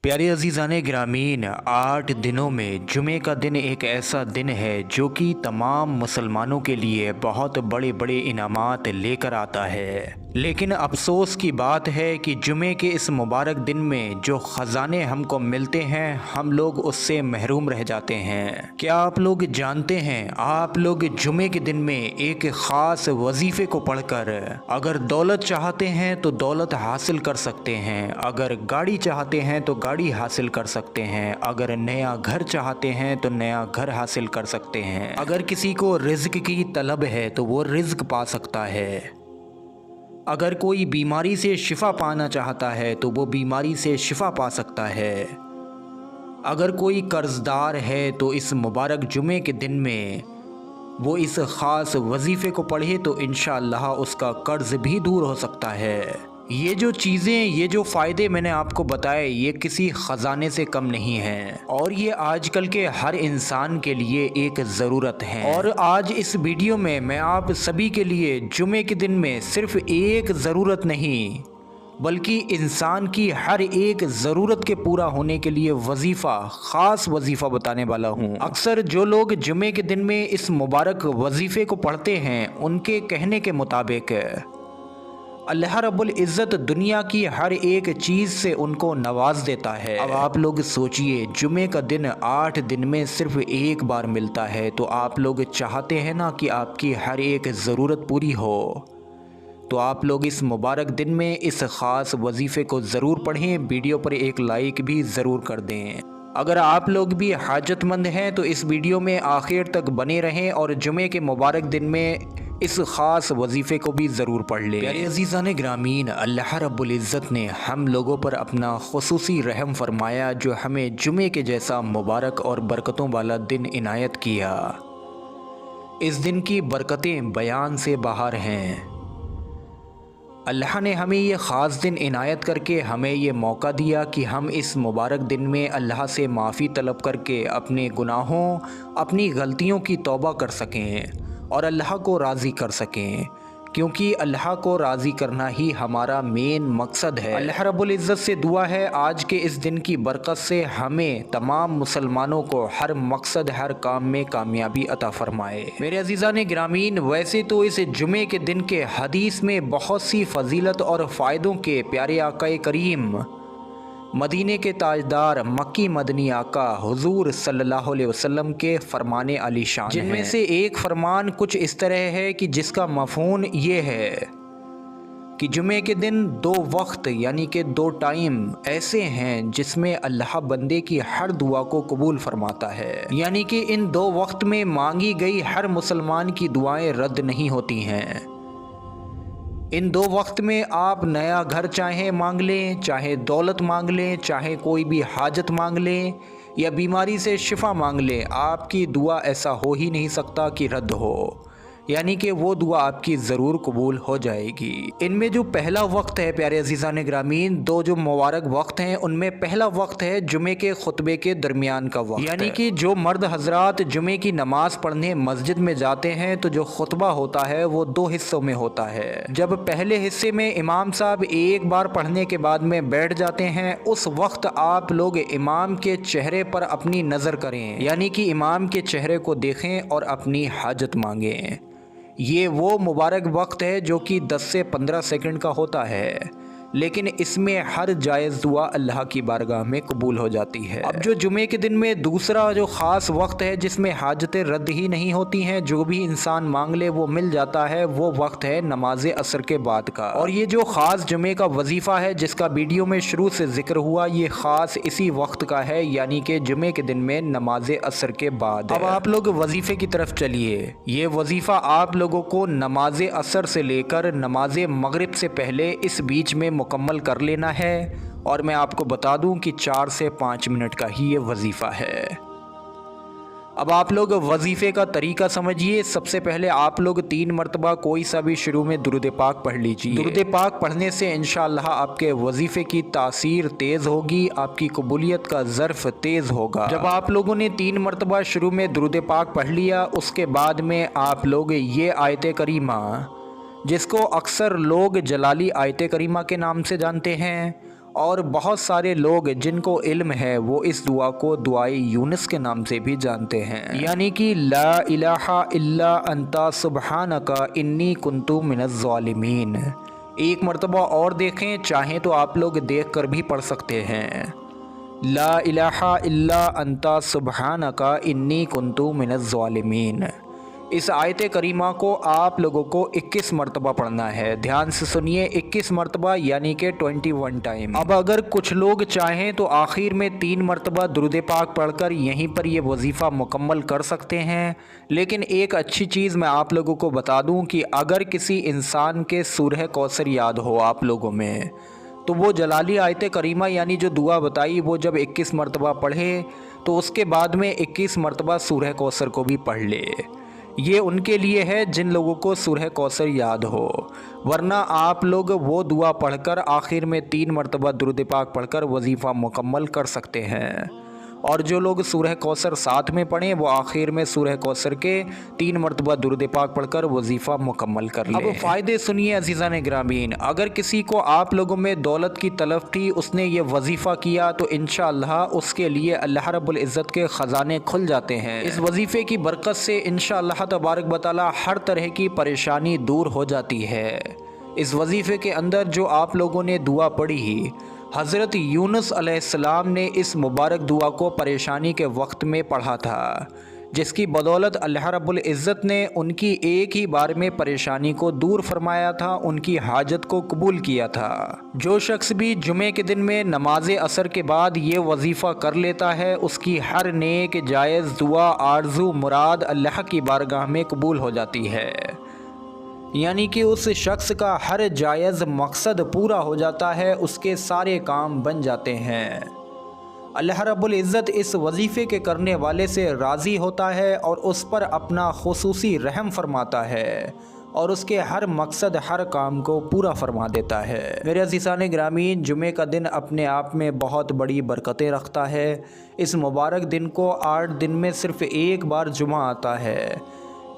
प्यारे अजीज़ान ग्रामीण, 8 दिनों में जुमे का दिन एक ऐसा दिन है जो कि तमाम मुसलमानों के लिए बहुत बड़े बड़े इनामात लेकर आता है। लेकिन अफसोस की बात है कि जुमे के इस मुबारक दिन में जो ख़जाने हमको मिलते हैं, हम लोग उससे महरूम रह जाते हैं। क्या आप लोग जानते हैं, आप लोग जुमे के दिन में एक ख़ास वजीफ़े को पढ़कर अगर दौलत चाहते हैं तो दौलत हासिल कर सकते हैं, अगर गाड़ी चाहते हैं तो गाड़ी हासिल कर सकते हैं, अगर नया घर चाहते हैं तो नया घर हासिल कर सकते हैं, अगर किसी को रिज़्क की तलब है तो वो रिज़्क पा सकता है, अगर कोई बीमारी से शिफा पाना चाहता है तो वो बीमारी से शिफा पा सकता है, अगर कोई कर्जदार है तो इस मुबारक जुमे के दिन में वो इस ख़ास वजीफ़े को पढ़े तो इंशाअल्लाह उसका कर्ज़ भी दूर हो सकता है। ये जो चीज़ें, ये जो फ़ायदे मैंने आपको बताए, ये किसी ख़जाने से कम नहीं हैं और ये आजकल के हर इंसान के लिए एक ज़रूरत है। और आज इस वीडियो में मैं आप सभी के लिए जुमे के दिन में सिर्फ़ एक ज़रूरत नहीं बल्कि इंसान की हर एक ज़रूरत के पूरा होने के लिए वजीफ़ा, ख़ास वजीफ़ा बताने वाला हूँ। अक्सर जो लोग जुमे के दिन में इस मुबारक वजीफ़े को पढ़ते हैं, उनके कहने के मुताबिक अल्लाह रब्बुल इज़्ज़त दुनिया की हर एक चीज़ से उनको नवाज देता है। अब आप लोग सोचिए, जुमे का दिन 8 दिन में सिर्फ एक बार मिलता है, तो आप लोग चाहते हैं ना कि आपकी हर एक ज़रूरत पूरी हो, तो आप लोग इस मुबारक दिन में इस ख़ास वजीफ़े को ज़रूर पढ़ें। वीडियो पर एक लाइक भी ज़रूर कर दें। अगर आप लोग भी हाजतमंद हैं तो इस वीडियो में आखिर तक बने रहें और जुमे के मुबारक दिन में इस ख़ास वजीफ़े को भी ज़रूर पढ़ लें। प्यारे अज़ीज़ान ग्रामीण, अल्लाह रब्बुल इज़्ज़त ने हम लोगों पर अपना ख़ुसूसी रहम फरमाया जो हमें जुमे के जैसा मुबारक और बरकतों वाला दिन इनायत किया। इस दिन की बरकतें बयान से बाहर हैं। अल्लाह ने हमें ये ख़ास दिन इनायत करके हमें ये मौका दिया कि हम इस मुबारक दिन में अल्लाह से माफ़ी तलब करके अपने गुनाहों, अपनी गलतियों की तौबा कर सकें और अल्लाह को राज़ी कर सकें, क्योंकि अल्लाह को राज़ी करना ही हमारा मेन मकसद है। अल्लाह रब्बुल इज़्ज़त से दुआ है आज के इस दिन की बरकत से हमें तमाम मुसलमानों को हर मकसद, हर काम में कामयाबी अता फ़रमाए। मेरे अज़ीज़ान ग्रामीण, वैसे तो इस जुमे के दिन के हदीस में बहुत सी फ़जीलत और फ़ायदों के प्यारे आका करीम, मदीने के ताजदार, मक्की मदनी आका हुजूर सल्लल्लाहु अलैहि वसल्लम के फ़रमाने आलीशान, जिनमें से एक फ़रमान कुछ इस तरह है कि जिसका मफ़हूम ये है कि जुमे के दिन 2 वक्त यानी कि 2 टाइम ऐसे हैं जिसमें अल्लाह बंदे की हर दुआ को कबूल फरमाता है, यानी कि इन 2 वक्त में मांगी गई हर मुसलमान की दुआएं रद्द नहीं होती हैं। इन 2 वक्त में आप नया घर चाहे मांग लें, चाहे दौलत मांग लें, चाहे कोई भी हाजत मांग लें या बीमारी से शिफा मांग लें, आपकी दुआ ऐसा हो ही नहीं सकता कि रद्द हो, यानी कि वो दुआ आपकी ज़रूर कबूल हो जाएगी। इनमें जो पहला वक्त है प्यारे अज़ीज़ान ग्रामीण, 2 जो मुबारक वक्त हैं उनमें पहला वक्त है जुमे के खुतबे के दरमियान का वक्त, यानी कि जो मर्द हजरात जुमे की नमाज़ पढ़ने मस्जिद में जाते हैं तो जो खुतबा होता है वो 2 हिस्सों में होता है। जब पहले हिस्से में इमाम साहब एक बार पढ़ने के बाद में बैठ जाते हैं, उस वक्त आप लोग इमाम के चेहरे पर अपनी नज़र करें, यानी कि इमाम के चेहरे को देखें और अपनी हाजत मांगें। ये वो मुबारक वक्त है जो कि 10 से 15 सेकंड का होता है, लेकिन इसमें हर जायज़ दुआ अल्लाह की बारगाह में कबूल हो जाती है। अब जो जुमे के दिन में दूसरा जो ख़ास वक्त है जिसमें हाजतें रद्द ही नहीं होती हैं, जो भी इंसान मांग ले वो मिल जाता है, वो वक्त है नमाज असर के बाद का। और ये जो ख़ास जुमे का वजीफ़ा है जिसका वीडियो में शुरू से जिक्र हुआ, ये ख़ास इसी वक्त का है, यानी कि जुमे के दिन में नमाज असर के बाद। अब आप लोग वजीफ़े की तरफ चलिए। ये वजीफ़ा आप लोगों को नमाज असर से लेकर नमाज मगरिब से पहले इस बीच में मुकम्मल कर लेना है, और मैं आपको बता दूं कि 4 से 5 मिनट का ही ये वजीफ़ा है। अब आप लोग वजीफ़े का तरीका समझिए। सबसे पहले आप लोग 3 मरतबा कोई सा भी शुरू में दुरूद पाक पढ़ लीजिए। दुरूद पाक पढ़ने से इंशाअल्लाह आपके वजीफ़े की तासीर तेज़ होगी, आपकी कबूलियत का ज़र्फ़ तेज़ होगा। जब आप लोगों ने 3 मरतबा शुरू में दुरूद पाक पढ़ लिया, उसके बाद में आप लोग ये आयत करीमा, जिसको अक्सर लोग जलाली आयत करीमा के नाम से जानते हैं और बहुत सारे लोग जिनको इल्म है वो इस दुआ को दुआए यूनुस के नाम से भी जानते हैं, यानी कि ला इलाहा इल्ला अंता सुब्हानका इन्नी कुन्तु मिनज़ ज़ालिमीन। एक मर्तबा और देखें, चाहें तो आप लोग देख कर भी पढ़ सकते हैं, ला इलाहा इल्ला अंता सुब्हानका इन्नी कुन्तु मिनज़ ज़ालिमीन। इस आयत करीमा को आप लोगों को 21 मरतबा पढ़ना है। ध्यान से सुनिए, 21 मरतबा यानी कि 21 टाइम। अब अगर कुछ लोग चाहें तो आखिर में 3 मरतबा दुरूद पाक पढ़कर यहीं पर ये वजीफ़ा मुकम्मल कर सकते हैं। लेकिन एक अच्छी चीज़ मैं आप लोगों को बता दूं कि अगर किसी इंसान के सूरह कौसर याद हो आप लोगों में, तो वो जलाली आयत करीमा यानी जो दुआ बताई वो जब 21 मरतबा पढ़े तो उसके बाद में 21 मरतबा सूरह कौसर को भी पढ़ ले। ये उनके लिए है जिन लोगों को सूरह कौसर याद हो, वरना आप लोग वो दुआ पढ़कर आखिर में 3 मरतबा दुरूद पाक पढ़कर वजीफ़ा मुकम्मल कर सकते हैं। और जो लोग सूरह कौसर साथ में पढ़ें वो आखिर में सूरह कौसर के 3 मरतबा दुरूद पाक पढ़कर वजीफ़ा मुकम्मल कर लें। अब फ़ायदे सुनिए अज़ीज़ान ग्रामीन, अगर किसी को आप लोगों में दौलत की तलब थी, उसने ये वजीफ़ा किया तो इंशाअल्लाह उसके लिए अल्लाह रब्बुल इज़्ज़त के ख़ज़ाने खुल जाते हैं। इस वजीफ़े की बरकत से इंशाअल्लाह तबारक व तआला हर तरह की परेशानी दूर हो जाती है। इस वजीफ़े के अंदर जो आप लोगों ने दुआ पढ़ी, हज़रत यूनुस अलैहिस्सलाम ने इस मुबारक दुआ को परेशानी के वक्त में पढ़ा था, जिसकी बदौलत अल्लाह रब्बुल इज़्ज़त ने उनकी एक ही बार में परेशानी को दूर फरमाया था, उनकी हाजत को कबूल किया था। जो शख्स भी जुमे के दिन में नमाज असर के बाद ये वजीफ़ा कर लेता है, उसकी हर नेक जायज़ दुआ आरज़ू मुराद अल्लाह की बारगाह में कबूल हो जाती है, यानी कि उस शख्स का हर जायज़ मकसद पूरा हो जाता है, उसके सारे काम बन जाते हैं। अल्लाह रब्बुल इज़्ज़त इस वजीफ़े के करने वाले से राज़ी होता है और उस पर अपना खुसूसी रहम फरमाता है और उसके हर मकसद हर काम को पूरा फरमा देता है। मेरे अज़ीज़ान ग्रामीन, जुमे का दिन अपने आप में बहुत बड़ी बरकतें रखता है। इस मुबारक दिन को 8 दिन में सिर्फ़ एक बार जुमा आता है।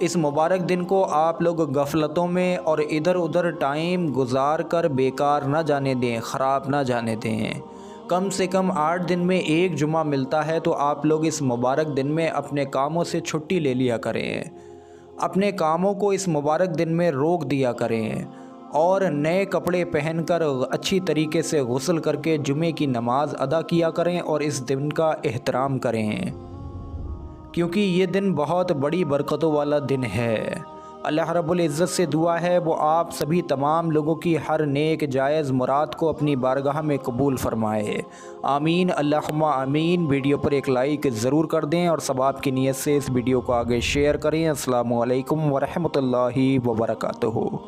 इस मुबारक दिन को आप लोग गफलतों में और इधर उधर टाइम गुजार कर बेकार ना जाने दें, ख़राब ना जाने दें। कम से कम 8 दिन में एक जुमा मिलता है, तो आप लोग इस मुबारक दिन में अपने कामों से छुट्टी ले लिया करें, अपने कामों को इस मुबारक दिन में रोक दिया करें और नए कपड़े पहनकर अच्छी तरीके से गुस्ल करके जुमे की नमाज़ अदा किया करें और इस दिन का एहतराम करें, क्योंकि ये दिन बहुत बड़ी बरकतों वाला दिन है। अल्लाह रब्बुल इज़्ज़त से दुआ है वो आप सभी तमाम लोगों की हर नेक जायज़ मुराद को अपनी बारगाह में कबूल फरमाए। आमीन अल्लाहुम्मा आमीन। वीडियो पर एक लाइक ज़रूर कर दें और सवाब की नीयत से इस वीडियो को आगे शेयर करें। अस्सलामु अलैकुम व रहमतुल्लाहि व बरकातुहू।